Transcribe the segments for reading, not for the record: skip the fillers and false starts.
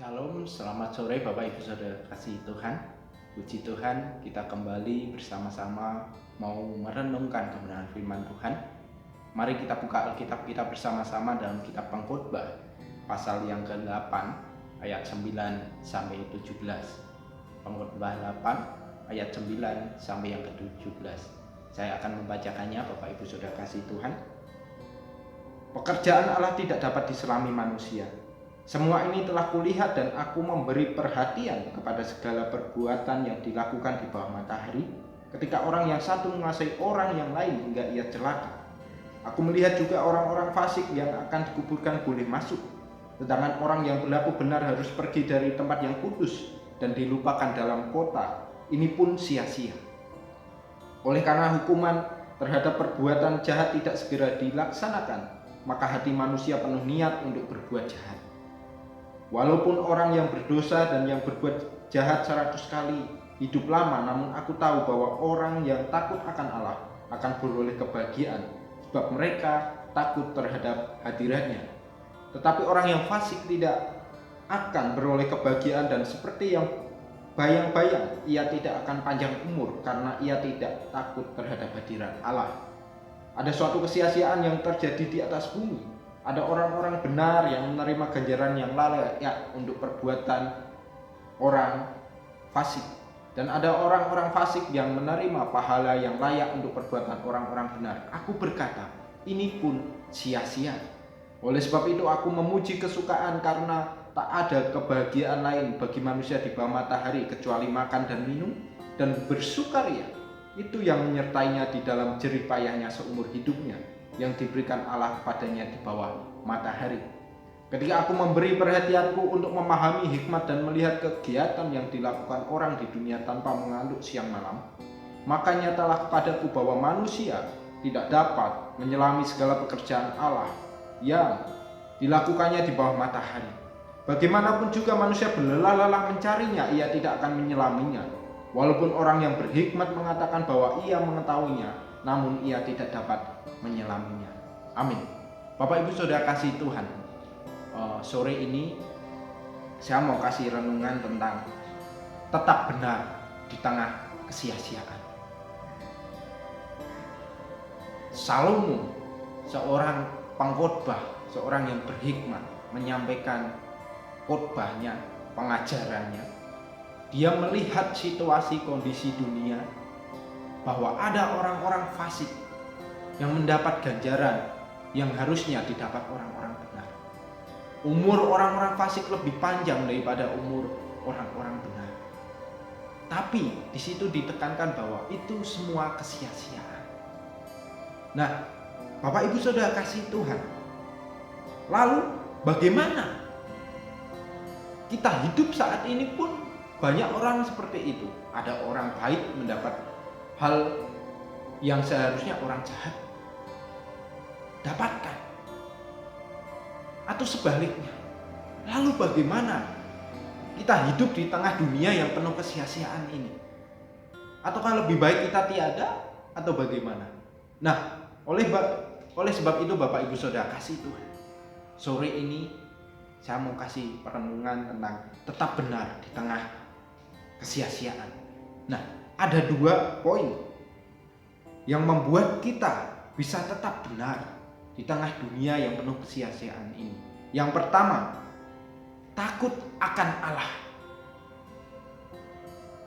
Shalom, selamat sore Bapak Ibu Saudara kasih Tuhan. Puji Tuhan, kita kembali bersama-sama mau merenungkan kebenaran firman Tuhan. Mari kita buka Alkitab kita bersama-sama dalam kitab Pengkhotbah pasal yang ke-8 ayat 9 sampai 17. Pengkhotbah 8 ayat 9 sampai yang ke-17. Saya akan membacakannya Bapak Ibu Saudara kasih Tuhan. Pekerjaan Allah tidak dapat diselami manusia. Semua ini telah kulihat dan aku memberi perhatian kepada segala perbuatan yang dilakukan di bawah matahari, ketika orang yang satu menguasai orang yang lain hingga ia celaka. Aku melihat juga orang-orang fasik yang akan dikuburkan boleh masuk, sedangkan orang yang berlaku benar harus pergi dari tempat yang kudus dan dilupakan dalam kota. Ini pun sia-sia. Oleh karena hukuman terhadap perbuatan jahat tidak segera dilaksanakan, maka hati manusia penuh niat untuk berbuat jahat. Walaupun orang yang berdosa dan yang berbuat jahat 100 kali hidup lama, namun aku tahu bahwa orang yang takut akan Allah akan beroleh kebahagiaan, sebab mereka takut terhadap hadiratnya. Tetapi orang yang fasik tidak akan beroleh kebahagiaan, dan seperti yang bayang-bayang, ia tidak akan panjang umur karena ia tidak takut terhadap hadirat Allah. Ada suatu kesia-siaan yang terjadi di atas bumi. Ada orang-orang benar yang menerima ganjaran yang layak untuk perbuatan orang fasik, dan ada orang-orang fasik yang menerima pahala yang layak untuk perbuatan orang-orang benar. Aku berkata, ini pun sia-sia. Oleh sebab itu aku memuji kesukaan, karena tak ada kebahagiaan lain bagi manusia di bawah matahari kecuali makan dan minum dan bersukaria. Itu yang menyertainya di dalam jerih payahnya seumur hidupnya, yang diberikan Allah kepadanya di bawah matahari. Ketika aku memberi perhatianku untuk memahami hikmat dan melihat kegiatan yang dilakukan orang di dunia tanpa mengantuk siang malam, maka nyatalah kepadaku bahwa manusia tidak dapat menyelami segala pekerjaan Allah yang dilakukannya di bawah matahari. Bagaimanapun juga manusia berlelah-lelah mencarinya, ia tidak akan menyelaminya. Walaupun orang yang berhikmat mengatakan bahwa ia mengetahuinya, namun ia tidak dapat menyelaminya. Amin. Bapak Ibu Saudara kasih Tuhan, sore ini saya mau kasih renungan tentang tetap benar di tengah kesia-siaan. Salomo, seorang pengkhotbah, seorang yang berhikmat, menyampaikan khotbahnya, pengajarannya. Dia melihat situasi kondisi dunia, bahwa ada orang-orang fasik yang mendapat ganjaran yang harusnya didapat orang-orang benar. Umur orang-orang fasik lebih panjang daripada umur orang-orang benar. Tapi di situ ditekankan bahwa itu semua kesia-siaan. Nah, Bapak Ibu Saudara kasih Tuhan, lalu bagaimana kita hidup saat ini pun banyak orang seperti itu. Ada orang baik mendapat hal yang seharusnya orang jahat dapatkan, atau sebaliknya. Lalu bagaimana kita hidup di tengah dunia yang penuh kesia-siaan ini? Ataukah lebih baik kita tiada, atau bagaimana? Nah, oleh sebab itu Bapak Ibu Saudara kasih Tuhan, sore ini saya mau kasih perenungan tentang tetap benar di tengah kesia-siaan. Nah, ada 2 poin yang membuat kita bisa tetap benar di tengah dunia yang penuh kesia-siaan ini. Yang pertama, takut akan Allah.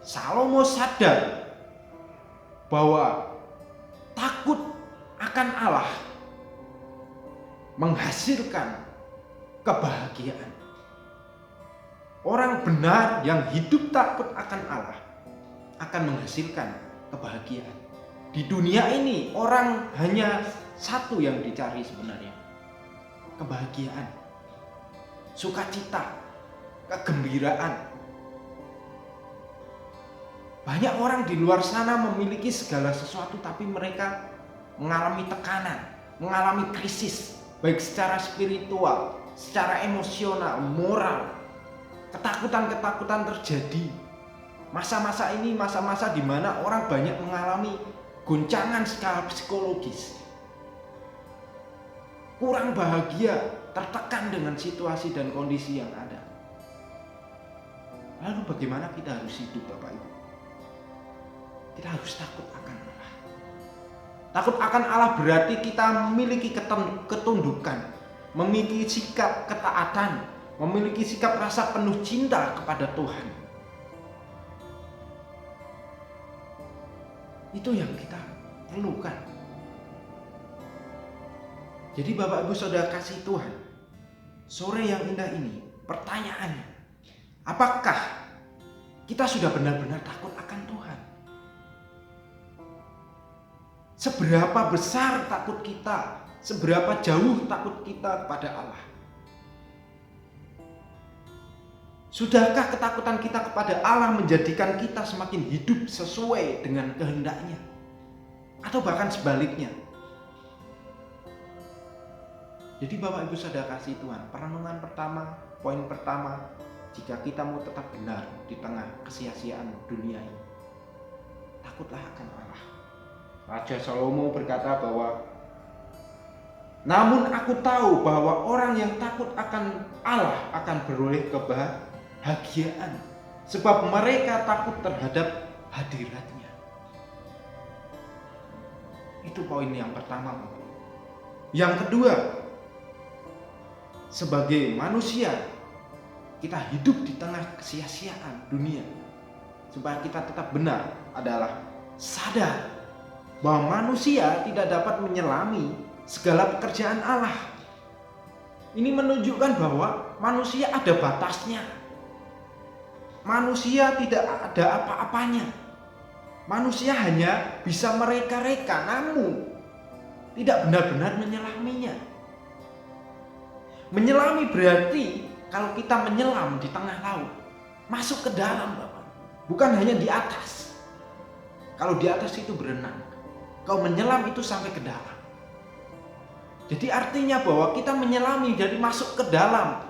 Salomo sadar bahwa takut akan Allah menghasilkan kebahagiaan. Orang benar yang hidup takut akan Allah akan menghasilkan kebahagiaan. Di dunia ini orang hanya satu yang dicari sebenarnya, kebahagiaan, sukacita, kegembiraan. Banyak orang di luar sana memiliki segala sesuatu, tapi mereka mengalami tekanan, mengalami krisis, baik secara spiritual, secara emosional, moral. Ketakutan-ketakutan terjadi. Masa-masa ini masa-masa di mana orang banyak mengalami goncangan secara psikologis. Kurang bahagia, tertekan dengan situasi dan kondisi yang ada. Lalu bagaimana kita harus hidup, Bapak Ibu? Kita harus takut akan Allah. Takut akan Allah berarti kita memiliki ketundukan, memiliki sikap ketaatan, memiliki sikap rasa penuh cinta kepada Tuhan. Itu yang kita perlukan. Jadi Bapak Ibu Saudara kasih Tuhan, sore yang indah ini, pertanyaannya, apakah kita sudah benar-benar takut akan Tuhan? Seberapa besar takut kita, seberapa jauh takut kita kepada Allah? Sudahkah ketakutan kita kepada Allah menjadikan kita semakin hidup sesuai dengan kehendaknya? Atau bahkan sebaliknya? Jadi Bapak Ibu Saudara kasih Tuhan, perenungan pertama, poin pertama, jika kita mau tetap benar di tengah kesia-siaan dunia ini, takutlah akan Allah. Raja Salomo berkata bahwa, namun aku tahu bahwa orang yang takut akan Allah akan beroleh kebahagiaan, sebab mereka takut terhadap hadirat-Nya. Itu poin yang pertama. Yang kedua, sebagai manusia, kita hidup di tengah kesia-siaan dunia, supaya kita tetap benar adalah sadar bahwa manusia tidak dapat menyelami segala pekerjaan Allah. Ini menunjukkan bahwa manusia ada batasnya. Manusia tidak ada apa-apanya. Manusia hanya bisa mereka-reka, namun tidak benar-benar menyelaminya. Menyelami berarti kalau kita menyelam di tengah laut, masuk ke dalam, Bapak. Bukan hanya di atas. Kalau di atas itu berenang. Kau menyelam itu sampai ke dalam. Jadi artinya bahwa kita menyelami, jadi masuk ke dalam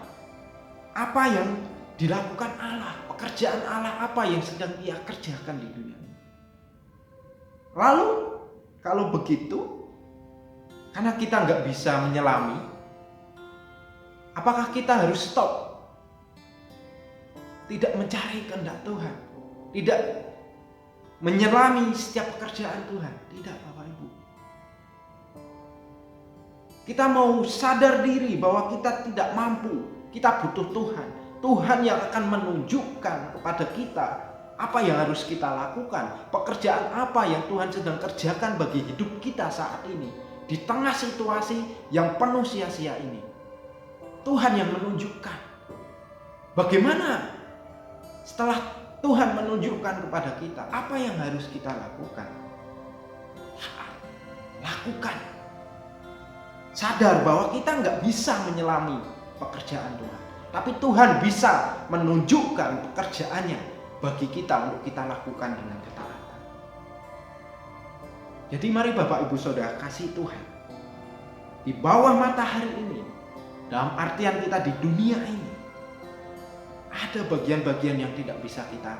apa yang dilakukan Allah, pekerjaan Allah apa yang sedang Ia kerjakan di dunia ini. Lalu kalau begitu, karena kita nggak bisa menyelami, apakah kita harus stop? Tidak mencari kehendak Tuhan, tidak menyelami setiap pekerjaan Tuhan. Tidak, Bapak Ibu. Kita mau sadar diri bahwa kita tidak mampu, kita butuh Tuhan. Tuhan yang akan menunjukkan kepada kita apa yang harus kita lakukan, pekerjaan apa yang Tuhan sedang kerjakan bagi hidup kita saat ini, di tengah situasi yang penuh sia-sia ini. Tuhan yang menunjukkan. Bagaimana setelah Tuhan menunjukkan kepada kita apa yang harus kita lakukan? Lakukan. Sadar bahwa kita nggak bisa menyelami pekerjaan Tuhan, tapi Tuhan bisa menunjukkan pekerjaannya bagi kita untuk kita lakukan dengan ketaatan. Jadi mari Bapak Ibu Saudara kasih Tuhan, di bawah matahari ini, dalam artian kita di dunia ini, ada bagian-bagian yang tidak bisa kita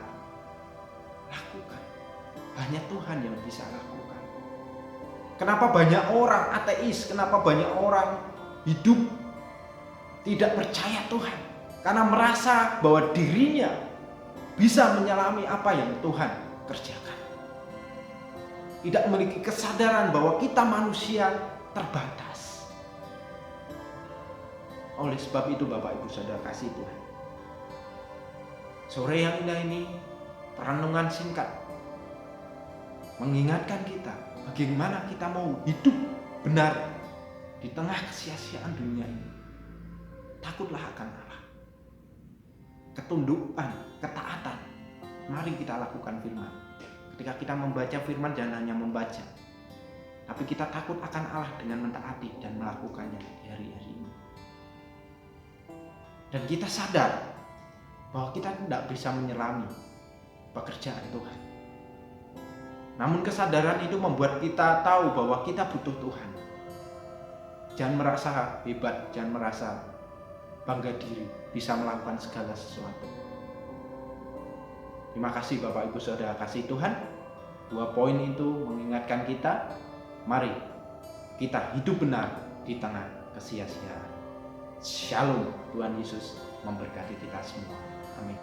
lakukan. Hanya Tuhan yang bisa lakukan. Kenapa banyak orang ateis? Kenapa banyak orang hidup tidak percaya Tuhan? Karena merasa bahwa dirinya bisa menyelami apa yang Tuhan kerjakan. Tidak memiliki kesadaran bahwa kita manusia terbatas. Oleh sebab itu Bapak Ibu Saudara kasih Tuhan, sore yang indah ini, perenungan singkat mengingatkan kita bagaimana kita mau hidup benar di tengah kesia-siaan dunia ini. Takutlah akan Allah. Ketundukan, ketaatan. Mari kita lakukan firman. Ketika kita membaca firman, jangan hanya membaca, tapi kita takut akan Allah dengan mentaati dan melakukannya di hari-hari ini. Dan kita sadar bahwa kita tidak bisa menyelami pekerjaan Tuhan. Namun kesadaran itu membuat kita tahu bahwa kita butuh Tuhan. Jangan merasa hebat, jangan merasa bangga diri bisa melakukan segala sesuatu. Terima kasih Bapak Ibu Saudara kasih Tuhan. 2 poin itu mengingatkan kita, mari kita hidup benar di tengah kesia-siaan. Shalom, Tuhan Yesus memberkati kita semua. Amin.